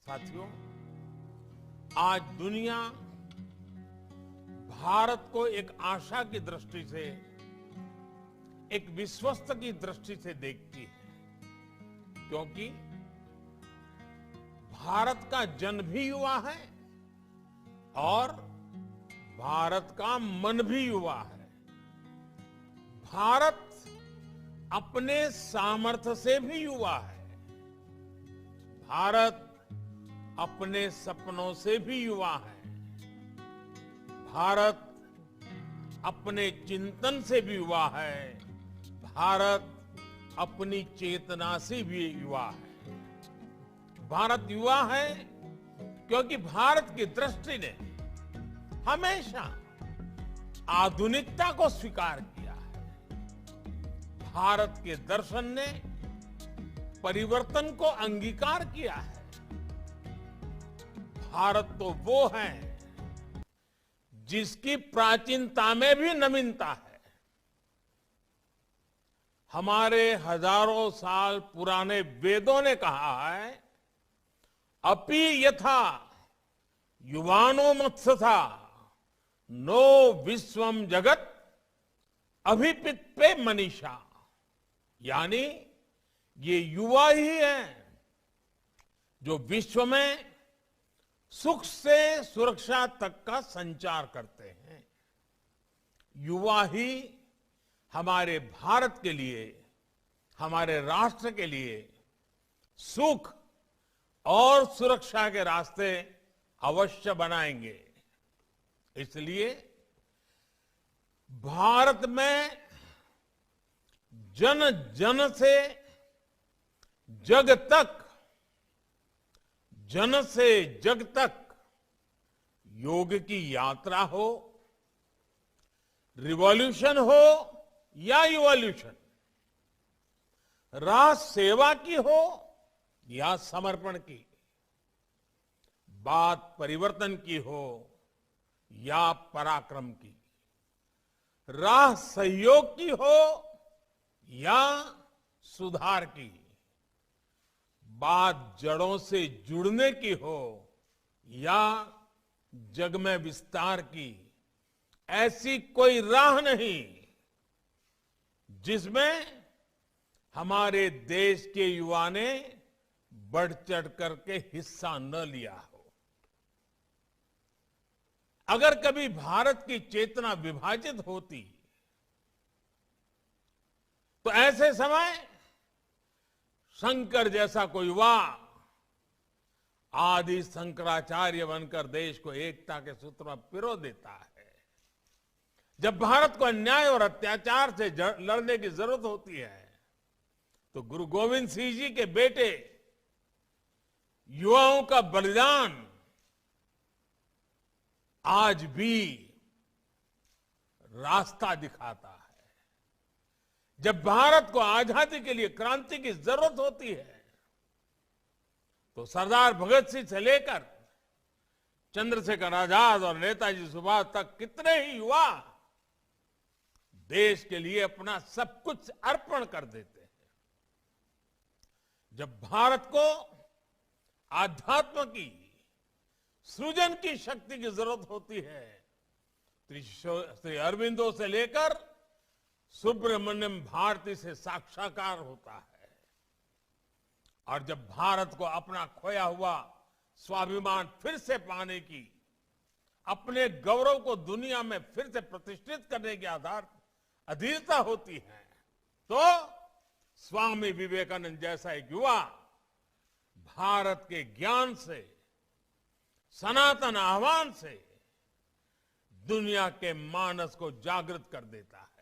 साथियों, आज दुनिया भारत को एक आशा की दृष्टि से, एक विश्वस्त की दृष्टि से देखती है, क्योंकि भारत का जन भी युवा है और भारत का मन भी युवा है। भारत अपने सामर्थ्य से भी युवा है। भारत अपने सपनों से भी युवा है। भारत अपने चिंतन से भी युवा है। भारत अपनी चेतना से भी युवा है। भारत युवा है क्योंकि भारत की दृष्टि ने हमेशा आधुनिकता को स्वीकार किया है। भारत के दर्शन ने परिवर्तन को अंगीकार किया है। भारत तो वो है जिसकी प्राचीनता में भी नवीनता है। हमारे हजारों साल पुराने वेदों ने कहा है, अपि यथा युवानो मत्सथा नो विश्वम जगत अभिपित्पे मनीषा। यानी ये युवा ही है जो विश्व में सुख से सुरक्षा तक का संचार करते हैं। युवा ही हमारे भारत के लिए, हमारे राष्ट्र के लिए सुख और सुरक्षा के रास्ते अवश्य बनाएंगे। इसलिए भारत में जन जन से जग तक, जन से जग तक योग की यात्रा हो, रिवॉल्यूशन हो या इवोल्यूशन, राष्ट्र सेवा की हो या समर्पण की, बात परिवर्तन की हो या पराक्रम की, राह सहयोग की हो या सुधार की, बात जड़ों से जुड़ने की हो या जग में विस्तार की, ऐसी कोई राह नहीं जिसमें हमारे देश के युवा ने बढ़ चढ़ करके हिस्सा न लिया हो। अगर कभी भारत की चेतना विभाजित होती तो ऐसे समय शंकर जैसा कोई युवा आदि शंकराचार्य बनकर देश को एकता के सूत्र में पिरो देता है। जब भारत को अन्याय और अत्याचार से लड़ने की जरूरत होती है तो गुरु गोविंद सिंह जी के बेटे युवाओं का बलिदान आज भी रास्ता दिखाता है। जब भारत को आजादी के लिए क्रांति की जरूरत होती है तो सरदार भगत सिंह से लेकर चंद्रशेखर आजाद और नेताजी सुभाष तक कितने ही युवा देश के लिए अपना सब कुछ अर्पण कर देते हैं। जब भारत को आध्यात्म की, सृजन की शक्ति की जरूरत होती है, श्री अरविंदो से लेकर सुब्रमण्यम भारती से साक्षात्कार होता है। और जब भारत को अपना खोया हुआ स्वाभिमान फिर से पाने की, अपने गौरव को दुनिया में फिर से प्रतिष्ठित करने के आधार अधीरता होती है, तो स्वामी विवेकानंद जैसा एक युवा भारत के ज्ञान से, सनातन आह्वान से दुनिया के मानस को जागृत कर देता है।